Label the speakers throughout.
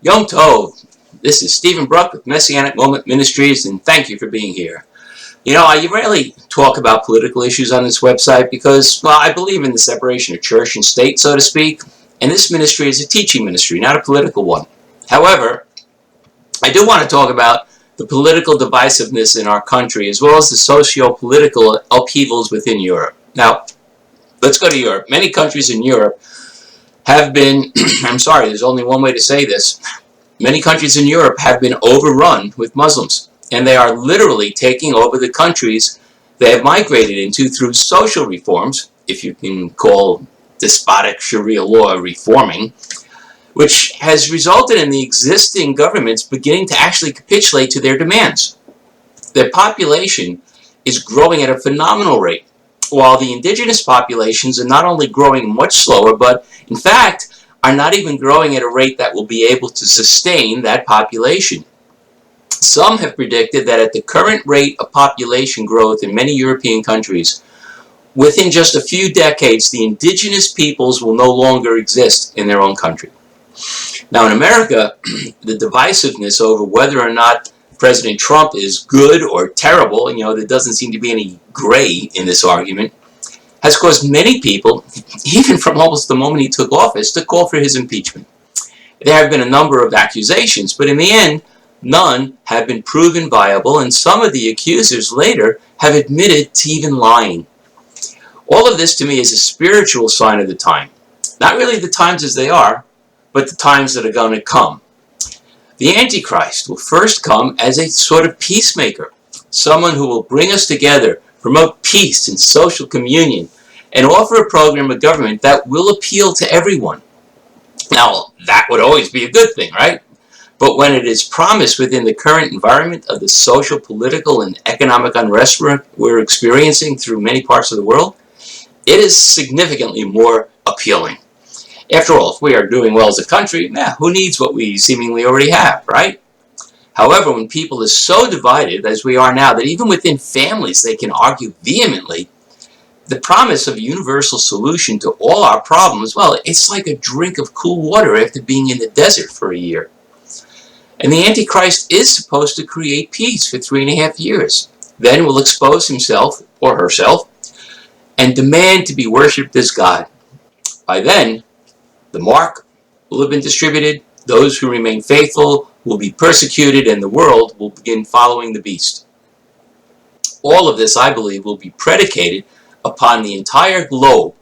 Speaker 1: Yom Tov. This is Stephen Bruck with Messianic Moment Ministries, and thank you for being here. You know, I rarely talk about political issues on this website because, well, I believe in the separation of church and state, so to speak, and this ministry is a teaching ministry, not a political one. However, I do want to talk about the political divisiveness in our country, as well as the socio-political upheavals within Europe. Now, let's go to Europe. Many countries in Europe have been, I'm sorry, there's only one way to say this. Many countries in Europe have been overrun with Muslims, and they are literally taking over the countries they have migrated into through social reforms, if you can call despotic Sharia law reforming, which has resulted in the existing governments beginning to actually capitulate to their demands. Their population is growing at a phenomenal rate, while the indigenous populations are not only growing much slower, but in fact are not even growing at a rate that will be able to sustain that population. Some have predicted that at the current rate of population growth in many European countries, within just a few decades, the indigenous peoples will no longer exist in their own country. Now in America, the divisiveness over whether or not President Trump is good or terrible, you know, there doesn't seem to be any gray in this argument, has caused many people, even from almost the moment he took office, to call for his impeachment. There have been a number of accusations, but in the end, none have been proven viable, and some of the accusers later have admitted to even lying. All of this to me is a spiritual sign of the time. Not really the times as they are, but the times that are going to come. The Antichrist will first come as a sort of peacemaker, someone who will bring us together, promote peace and social communion, and offer a program of government that will appeal to everyone. Now, that would always be a good thing, right? But when it is promised within the current environment of the social, political, and economic unrest we're experiencing through many parts of the world, it is significantly more appealing. After all, if we are doing well as a country, who needs what we seemingly already have, right? However, when people are so divided as we are now that even within families they can argue vehemently, the promise of a universal solution to all our problems, well, it's like a drink of cool water after being in the desert for a year. And the Antichrist is supposed to create peace for 3.5 years. Then will expose himself or herself and demand to be worshipped as God. By then, the mark will have been distributed, those who remain faithful will be persecuted, and the world will begin following the beast. All of this, I believe, will be predicated upon the entire globe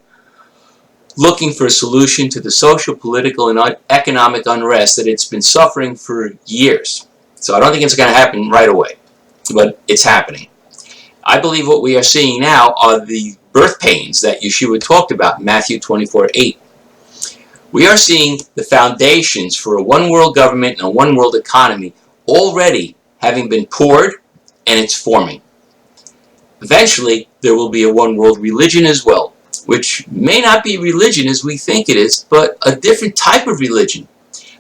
Speaker 1: looking for a solution to the social, political, and economic unrest that it's been suffering for years. So I don't think it's going to happen right away, but it's happening. I believe what we are seeing now are the birth pains that Yeshua talked about in Matthew 24:8. We are seeing the foundations for a one-world government and a one-world economy already having been poured, and it's forming. Eventually, there will be a one-world religion as well, which may not be religion as we think it is, but a different type of religion.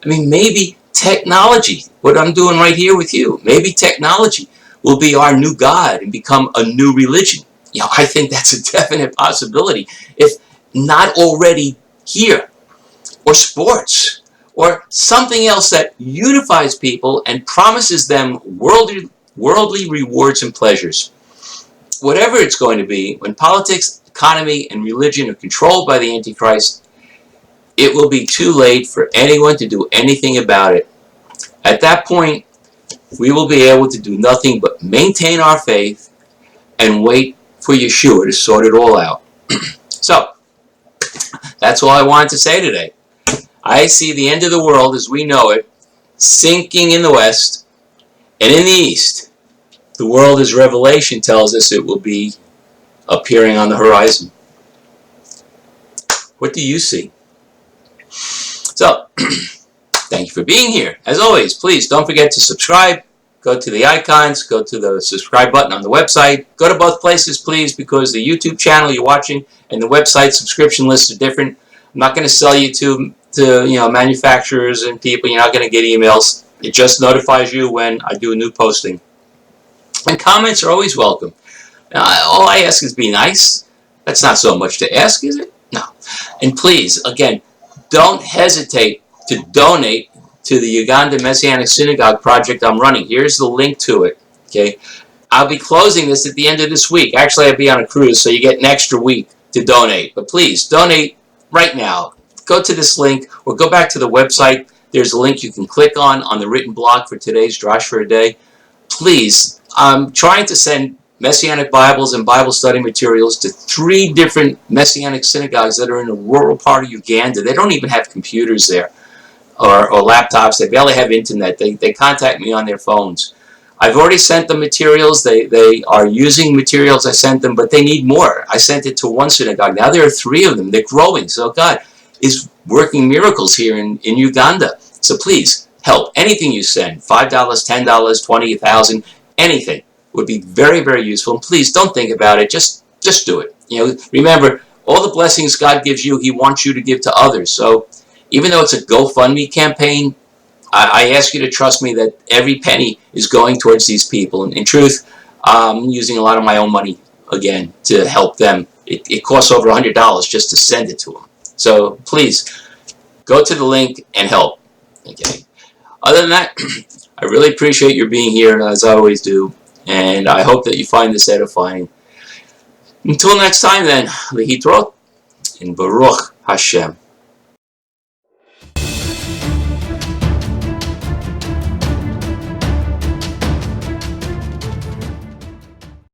Speaker 1: I mean, maybe technology, what I'm doing right here with you, maybe technology will be our new God and become a new religion. You know, I think that's a definite possibility, if not already here. Or sports, or something else that unifies people and promises them worldly rewards and pleasures. Whatever it's going to be, when politics, economy, and religion are controlled by the Antichrist, it will be too late for anyone to do anything about it. At that point, we will be able to do nothing but maintain our faith and wait for Yeshua to sort it all out. So, that's all I wanted to say today. I see the end of the world as we know it sinking in the west, and in the east, the world as Revelation tells us it will be appearing on the horizon. What do you see? So, thank you for being here. As always, please don't forget to subscribe. Go to the icons, go to the subscribe button on the website. Go to both places, please, because the YouTube channel you're watching and the website subscription lists are different. I'm not going to sell you to manufacturers and people. You're not going to get emails. It just notifies you when I do a new posting. And comments are always welcome. All I ask is be nice. That's not so much to ask, is it? No. And please, again, don't hesitate to donate to the Uganda Messianic Synagogue project I'm running. Here's the link to it. Okay, I'll be closing this at the end of this week. Actually, I'll be on a cruise, so you get an extra week to donate. But please, donate right now. Go to this link or go back to the website. There's a link you can click on the written blog for today's Drash for a Day. Please, I'm trying to send Messianic Bibles and Bible study materials to 3 different Messianic synagogues that are in a rural part of Uganda. They don't even have computers there or laptops. They barely have internet. They contact me on their phones. I've already sent them materials. They are using materials I sent them, but they need more. I sent it to 1 synagogue. Now there are 3 of them. They're growing. So God is working miracles here in Uganda. So please, help. Anything you send, $5, $10, $20, $1,000, anything would be very, very useful. And please don't think about it. Just do it. Remember, all the blessings God gives you, He wants you to give to others. So even though it's a GoFundMe campaign, I ask you to trust me that every penny is going towards these people. And in truth, I'm using a lot of my own money, again, to help them. It costs over $100 just to send it to them. So please, go to the link and help. Okay. Other than that, I really appreciate your being here, as I always do. And I hope that you find this edifying. Until next time then, Lehitrot and Baruch Hashem.